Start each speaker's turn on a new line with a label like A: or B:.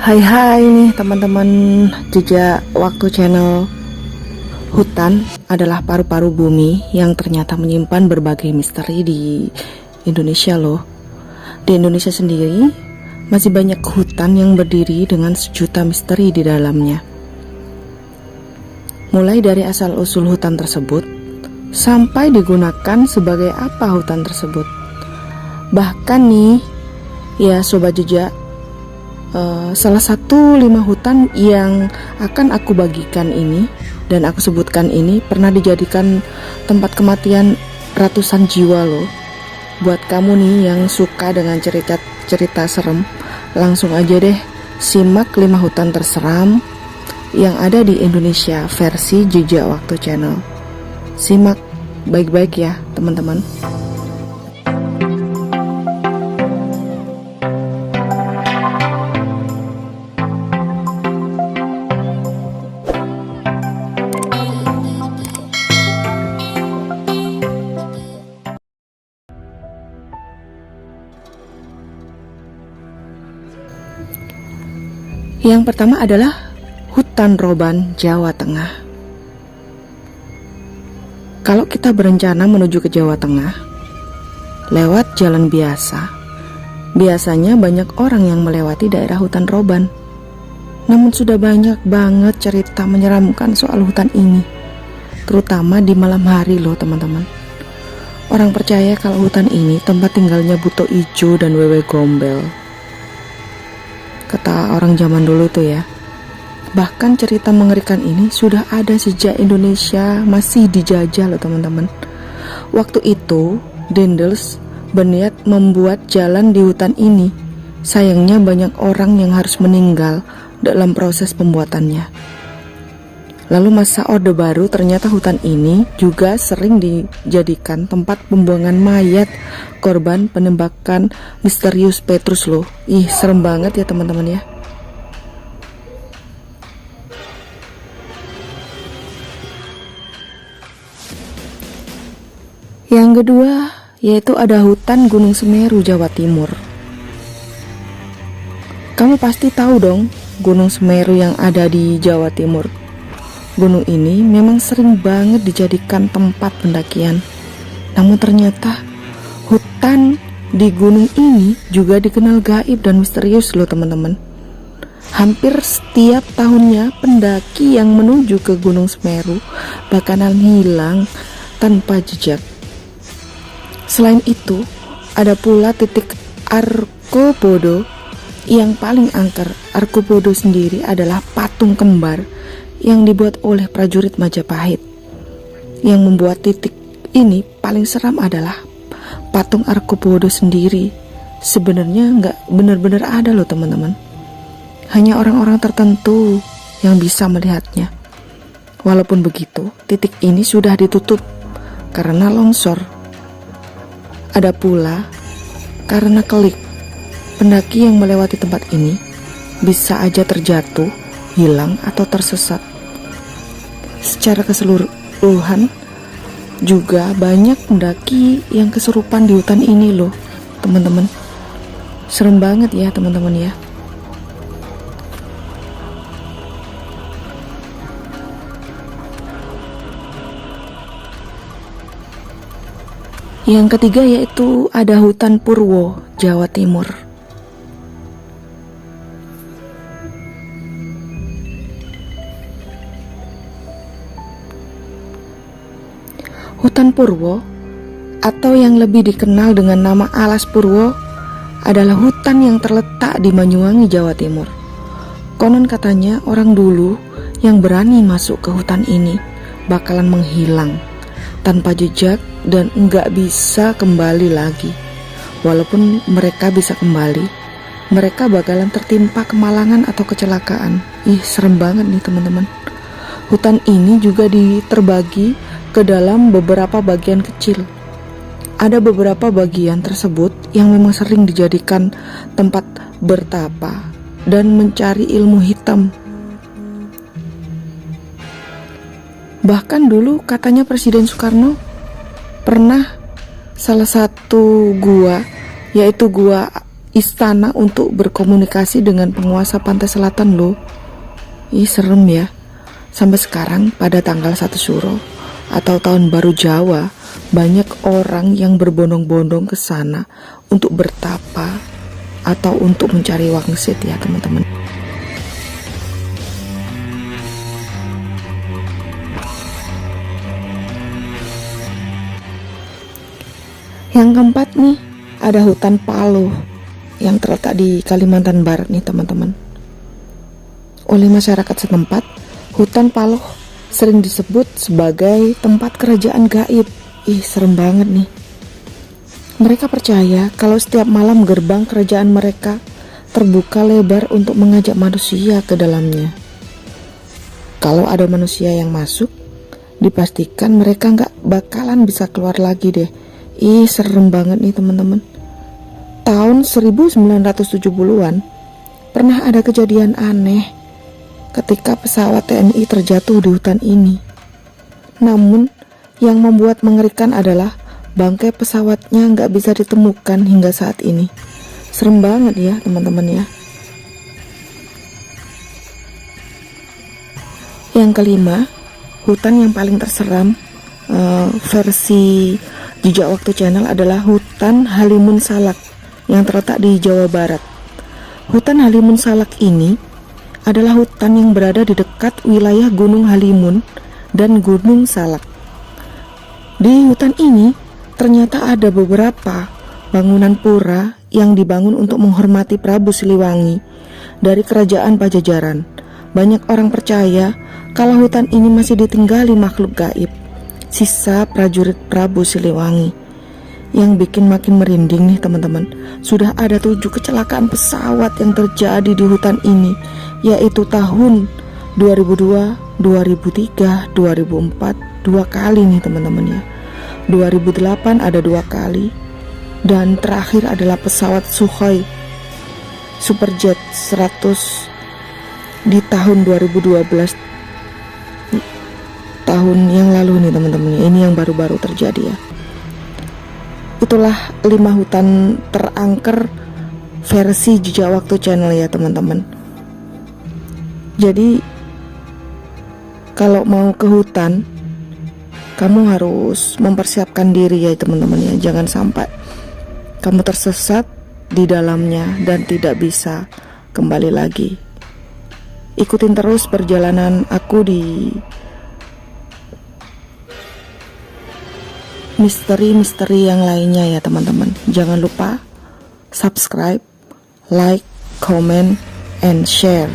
A: Hai nih teman-teman jejak waktu channel. Hutan adalah paru-paru bumi yang ternyata menyimpan berbagai misteri di Indonesia loh. Di Indonesia sendiri masih banyak hutan yang berdiri dengan sejuta misteri di dalamnya. Mulai dari asal-usul hutan tersebut sampai digunakan sebagai apa hutan tersebut. Bahkan nih ya sobat jejak, salah satu 5 hutan yang akan aku bagikan ini dan aku sebutkan ini pernah dijadikan tempat kematian ratusan jiwa loh. Buat kamu nih yang suka dengan cerita serem, langsung aja deh simak 5 hutan terseram yang ada di Indonesia versi Jejak Waktu Channel. Simak baik-baik ya teman-teman. Yang pertama adalah Hutan Roban, Jawa Tengah. Kalau kita berencana menuju ke Jawa Tengah lewat jalan biasa, biasanya banyak orang yang melewati daerah hutan Roban. Namun sudah banyak banget cerita menyeramkan soal hutan ini, terutama di malam hari loh teman-teman. Orang percaya kalau hutan ini tempat tinggalnya buto ijo dan wewe gombel, kata orang zaman dulu tuh ya. Bahkan cerita mengerikan ini sudah ada sejak Indonesia masih dijajah loh teman-teman. Waktu itu Dendels berniat membuat jalan di hutan ini. Sayangnya banyak orang yang harus meninggal dalam proses pembuatannya. Lalu masa Orde Baru ternyata hutan ini juga sering dijadikan tempat pembuangan mayat korban penembakan misterius Petrus loh. Ih, serem banget ya teman-teman ya. Yang kedua yaitu ada hutan Gunung Semeru, Jawa Timur. Kamu pasti tahu dong Gunung Semeru yang ada di Jawa Timur. Gunung ini memang sering banget dijadikan tempat pendakian. Namun ternyata hutan di gunung ini juga dikenal gaib dan misterius loh teman-teman. Hampir setiap tahunnya pendaki yang menuju ke Gunung Semeru bakalan hilang tanpa jejak. Selain itu, ada pula titik Arkobodo yang paling angker. Arkobodo sendiri adalah patung kembar yang dibuat oleh prajurit Majapahit. Yang membuat titik ini paling seram adalah patung Arkobodo sendiri. Sebenarnya nggak benar-benar ada loh teman-teman. Hanya orang-orang tertentu yang bisa melihatnya. Walaupun begitu, titik ini sudah ditutup karena longsor. Ada pula karena kelik, pendaki yang melewati tempat ini bisa aja terjatuh, hilang atau tersesat. Secara keseluruhan juga banyak pendaki yang kesurupan di hutan ini loh teman-teman. Serem banget ya teman-teman ya. Yang ketiga yaitu ada hutan Purwo, Jawa Timur. Hutan Purwo atau yang lebih dikenal dengan nama Alas Purwo adalah hutan yang terletak di Banyuwangi, Jawa Timur. Konon katanya orang dulu yang berani masuk ke hutan ini bakalan menghilang tanpa jejak dan nggak bisa kembali lagi. Walaupun mereka bisa kembali, mereka bakalan tertimpa kemalangan atau kecelakaan. Ih, serem banget nih teman-teman. Hutan ini juga terbagi ke dalam beberapa bagian kecil. Ada beberapa bagian tersebut yang memang sering dijadikan tempat bertapa dan mencari ilmu hitam. Bahkan dulu katanya Presiden Soekarno pernah salah satu gua, yaitu gua istana untuk berkomunikasi dengan penguasa pantai selatan loh. Ih, serem ya. Sampai sekarang pada tanggal 1 Syuro atau tahun baru Jawa, banyak orang yang berbondong-bondong ke sana untuk bertapa atau untuk mencari wangsit ya teman-teman. Yang keempat nih, ada hutan Paloh yang terletak di Kalimantan Barat nih teman-teman. Oleh masyarakat setempat, hutan Paloh sering disebut sebagai tempat kerajaan gaib. Ih, serem banget nih. Mereka percaya kalau setiap malam gerbang kerajaan mereka terbuka lebar untuk mengajak manusia ke dalamnya. Kalau ada manusia yang masuk, dipastikan mereka nggak bakalan bisa keluar lagi deh. Ih, serem banget nih teman-teman. Tahun 1970-an pernah ada kejadian aneh ketika pesawat TNI terjatuh di hutan ini. Namun yang membuat mengerikan adalah bangkai pesawatnya nggak bisa ditemukan hingga saat ini. Serem banget ya teman-teman ya. Yang kelima, hutan yang paling terseram versi Jejak Waktu Channel adalah hutan Halimun Salak yang terletak di Jawa Barat. Hutan Halimun Salak ini adalah hutan yang berada di dekat wilayah Gunung Halimun dan Gunung Salak. Di hutan ini ternyata ada beberapa bangunan pura yang dibangun untuk menghormati Prabu Siliwangi dari Kerajaan Pajajaran. Banyak orang percaya kalau hutan ini masih ditinggali makhluk gaib, sisa prajurit Prabu Siliwangi. Yang bikin makin merinding nih teman-teman, sudah ada 7 kecelakaan pesawat yang terjadi di hutan ini, yaitu tahun 2002, 2003, 2004 2 kali nih teman-teman ya. 2008 ada 2 kali, dan terakhir adalah pesawat Sukhoi Superjet 100 di tahun 2012, tahun yang lalu nih teman-teman. Ini yang baru-baru terjadi ya. Itulah 5 hutan terangker versi Jejak Waktu Channel ya teman-teman. Jadi kalau mau ke hutan, kamu harus mempersiapkan diri ya teman-teman ya. Jangan sampai kamu tersesat di dalamnya dan tidak bisa kembali lagi. Ikutin terus perjalanan aku di misteri-misteri yang lainnya ya teman-teman. Jangan lupa subscribe, like, comment, and share.